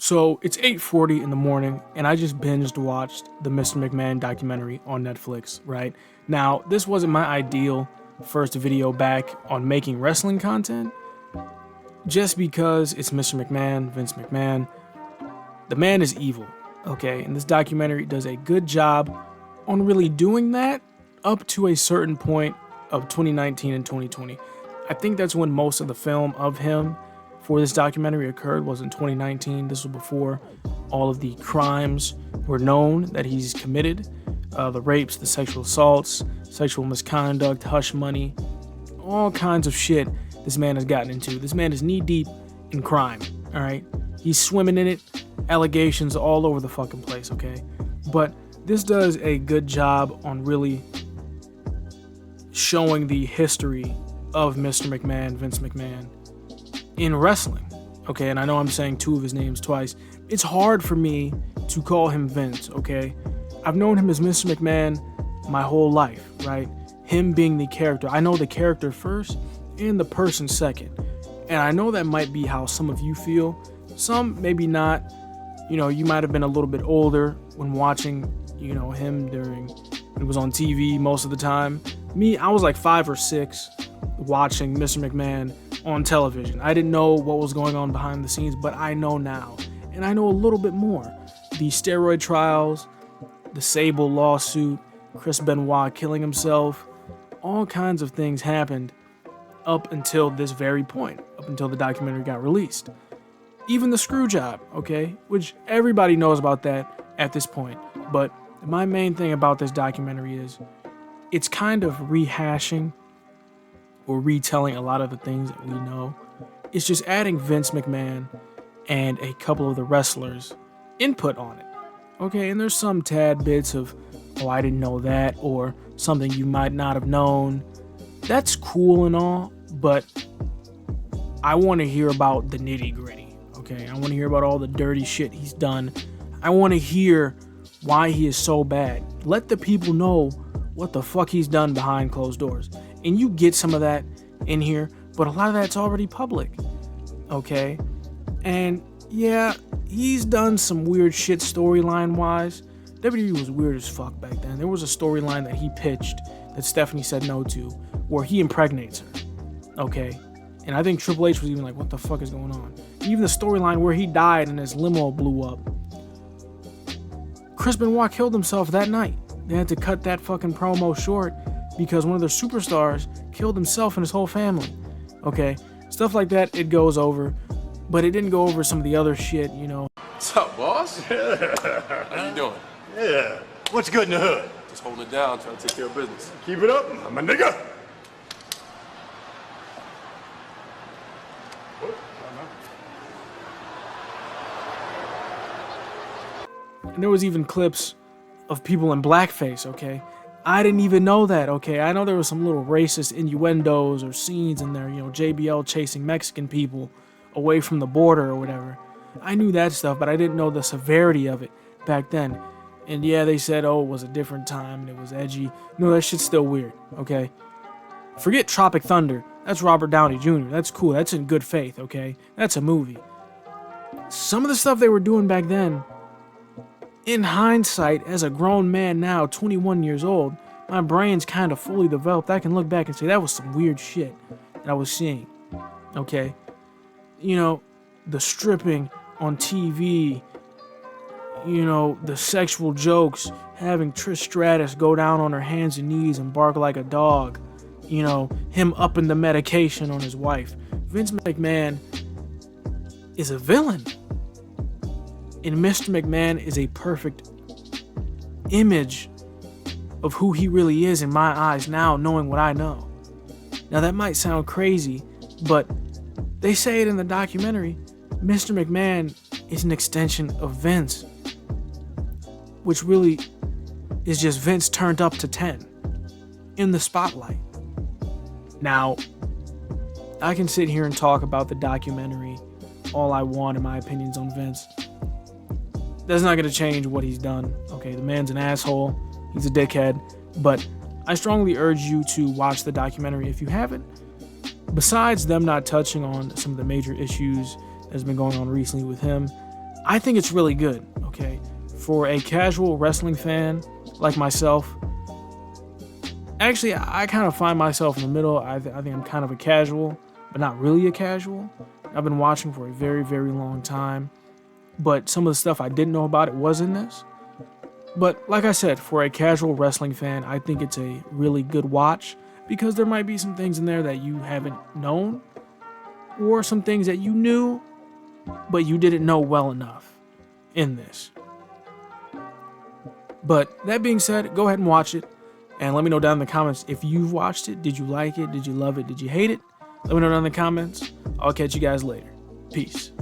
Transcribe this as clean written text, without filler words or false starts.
So it's 8:40 in the morning, and I just binged watched the Mr. McMahon documentary on Netflix, right? Now, this wasn't my ideal first video back on making wrestling content, just because it's Mr. McMahon, Vince McMahon. The man is evil, okay? And this documentary does a good job on really doing that up to a certain point of 2019 and 2020. I think that's when most of the film of him for this documentary occurred, was in 2019. This was before all of the crimes were known that he's committed. The rapes, the sexual assaults, sexual misconduct, hush money, all kinds of shit this man has gotten into. This man is knee deep in crime, all right? He's swimming in it, allegations all over the fucking place, okay? But this does a good job on really showing the history of Mr. McMahon, Vince McMahon, in wrestling, okay? And I know I'm saying two of his names twice. It's hard for me to call him Vince, okay? I've known him as Mr. McMahon my whole life, right? Him being the character. I know the character first and the person second. And I know that might be how some of you feel. Some, maybe not. You know, you might have been a little bit older when watching, him during, when it was on TV most of the time. Me, I was like 5 or 6 watching Mr. McMahon on television. I didn't know what was going on behind the scenes, but I know now. And I know a little bit more. The steroid trials, the Sable lawsuit, Chris Benoit killing himself, all kinds of things happened up until this very point, up until the documentary got released. Even the screw job, okay? Which everybody knows about that at this point. But my main thing about this documentary is it's kind of rehashing or retelling a lot of the things that we know. It's just adding Vince McMahon and a couple of the wrestlers' input on it. Okay, and there's some tad bits of, oh, I didn't know that, or something you might not have known. That's cool and all, but I want to hear about the nitty gritty. Okay, I want to hear about all the dirty shit he's done. I want to hear why he is so bad. Let the people know what the fuck he's done behind closed doors. And you get some of that in here, but a lot of that's already public. Okay? And yeah, he's done some weird shit storyline wise. WWE was weird as fuck back then. There was a storyline that he pitched that Stephanie said no to, where he impregnates her. Okay? And I think Triple H was even like, what the fuck is going on? Even the storyline where he died and his limo blew up. Chris Benoit killed himself that night. They had to cut that fucking promo short because one of their superstars killed himself and his whole family. Okay? Stuff like that, it goes over. But it didn't go over some of the other shit, What's up, boss? How you doing? Yeah. What's good in the hood? Just holding it down, trying to take care of business. Keep it up, I'm a nigga. And there was even clips of people in blackface, okay? I didn't even know that, okay? I know there was some little racist innuendos or scenes in there, JBL chasing Mexican people away from the border or whatever. I knew that stuff, but I didn't know the severity of it back then. And yeah, they said, oh, it was a different time and it was edgy. No, that shit's still weird, okay? Forget Tropic Thunder. That's Robert Downey Jr. That's cool. That's in good faith, okay? That's a movie. Some of the stuff they were doing back then, in hindsight, as a grown man now, 21 years old, my brain's kind of fully developed. I can look back and say that was some weird shit that I was seeing, okay? The stripping on TV, the sexual jokes, having Trish Stratus go down on her hands and knees and bark like a dog, him upping the medication on his wife. Vince McMahon is a villain. And Mr. McMahon is a perfect image of who he really is in my eyes now, knowing what I know. Now that might sound crazy, but they say it in the documentary. Mr. McMahon is an extension of Vince, which really is just Vince turned up to 10 in the spotlight. Now, I can sit here and talk about the documentary all I want in my opinions on Vince. That's not going to change what he's done. Okay, the man's an asshole. He's a dickhead. But I strongly urge you to watch the documentary if you haven't. Besides them not touching on some of the major issues that's been going on recently with him, I think it's really good, okay? For a casual wrestling fan like myself, actually, I kind of find myself in the middle. I think I'm kind of a casual, but not really a casual. I've been watching for a very, very long time, but some of the stuff I didn't know about it was in this. But like I said, for a casual wrestling fan, I think it's a really good watch because there might be some things in there that you haven't known or some things that you knew, but you didn't know well enough in this. But that being said, go ahead and watch it and let me know down in the comments if you've watched it. Did you like it? Did you love it? Did you hate it? Let me know down in the comments. I'll catch you guys later. Peace.